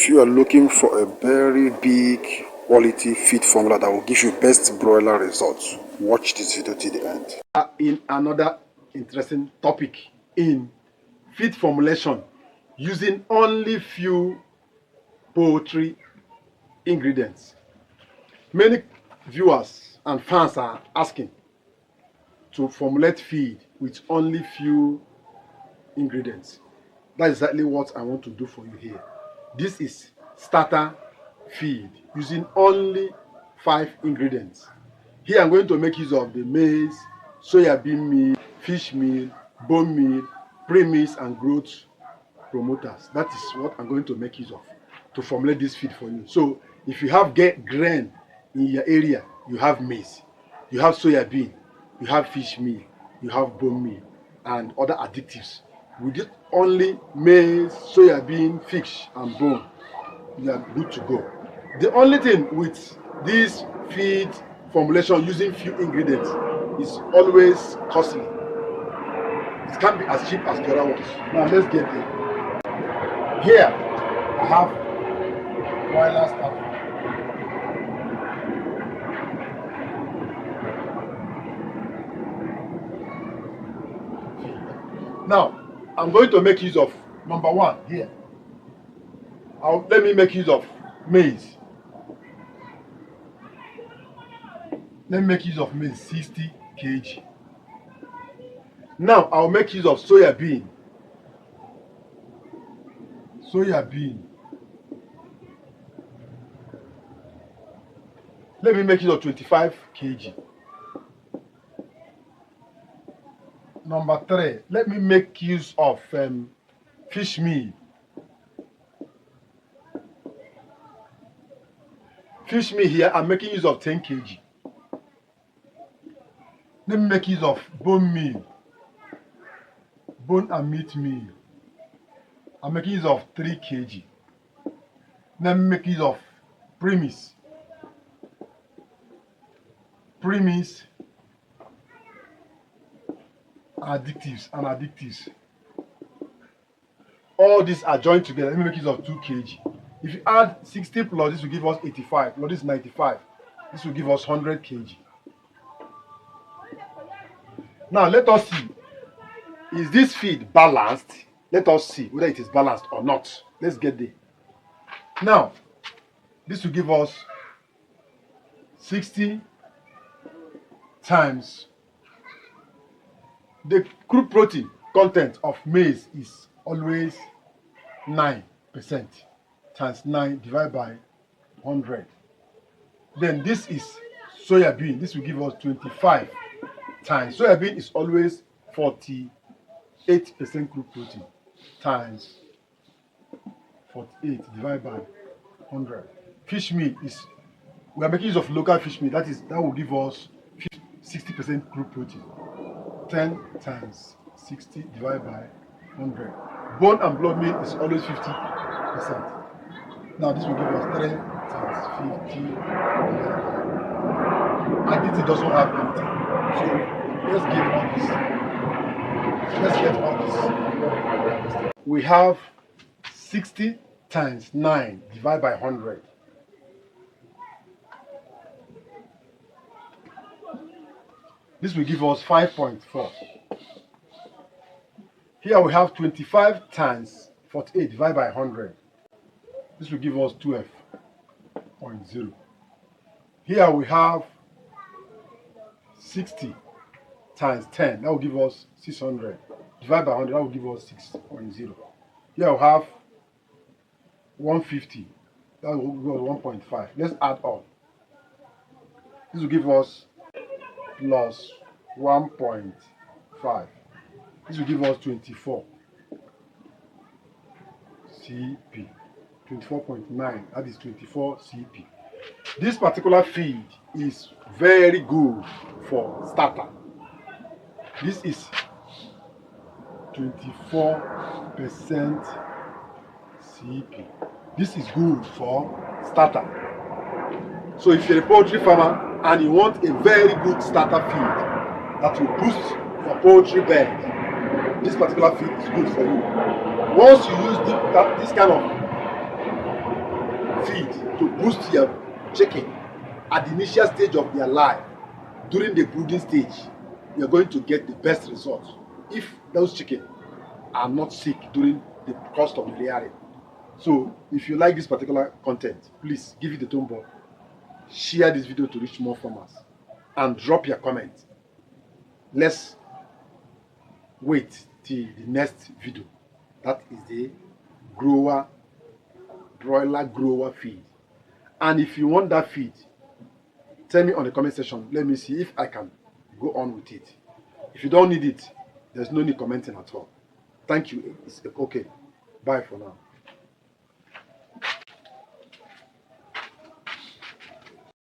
If you are looking for a very big quality feed formula that will give you best broiler results, watch this video till the end. In another interesting topic in feed formulation using only few poultry ingredients. Many viewers and fans are asking to formulate feed with only few ingredients. That's exactly what I want to do for you here. This is starter feed using only 5 ingredients. Here I'm going to make use of the maize, soya bean meal, fish meal, bone meal, premix and growth promoters. That is what I'm going to make use of to formulate this feed for you. So if you have grain in your area, you have maize, you have soya bean, you have fish meal, you have bone meal and other additives. With it only maize, soya bean, fish and bone, you are good to go. The only thing with this feed formulation using few ingredients is always costly. It can't be as cheap as the other ones. Now let's get there. Here I have broiler starter. Now I'm going to make use of number 1 here. Let me make use of maize. Let me make use of maize 60 kg. Now I'll make use of soya bean. Let me make use of 25 kg. Number 3, let me make use of fish meal. Fish meal here, I'm making use of 10 kg. Let me make use of bone meal. Bone and meat meal. I'm making use of 3 kg. Let me make use of premix. Additives. All these are joined together. Let me make use of 2 kg. If you add 60 plus this will give us 85. Plus this is 95. This will give us 100 kg. Now let us see. Is this feed balanced? Let us see whether it is balanced or not. Let's get there. Now, this will give us 60 times the crude protein content of maize is always 9%. Times 9 divided by 100. Then this is soya bean. This will give us 25 times. Soya bean is always 48% crude protein times 48 divided by 100. Fish meal is, we are making use of local fish meal. That will give us 60% crude protein. 10 times 60 divided by 100. Bone and blood meal is always 50%. Now this will give us 3 times 50. Additive doesn't have anything. So let's get all this. Let's get all this. We have 60 times 9 divided by 100. This will give us 5.4. Here we have 25 times 48 divided by 100. This will give us 12.0. Here we have 60 times 10. That will give us 600. Divided by 100, that will give us 6.0. Here we have 150. That will give us 1.5. Let's add up. This will give us plus 1.5. This will give us 24 CP. 24.9. That is 24 CP. This particular feed is very good for starter. This is 24% CP. This is good for starter. So if you're a poultry farmer and you want a very good starter feed that will boost your poultry bed, this particular feed is good for you. Once you use this kind of feed to boost your chicken at the initial stage of their life, during the brooding stage, you're going to get the best results if those chicken are not sick during the course of the layering. So if you like this particular content, please give it a thumb up, share this video to reach more farmers, and drop your comment. Let's wait till the next video. That is the broiler grower feed. And if you want that feed, tell me on the comment section. Let me see if I can go on with it. If you don't need it, there's no need commenting at all. Thank you. It's okay. Bye for now.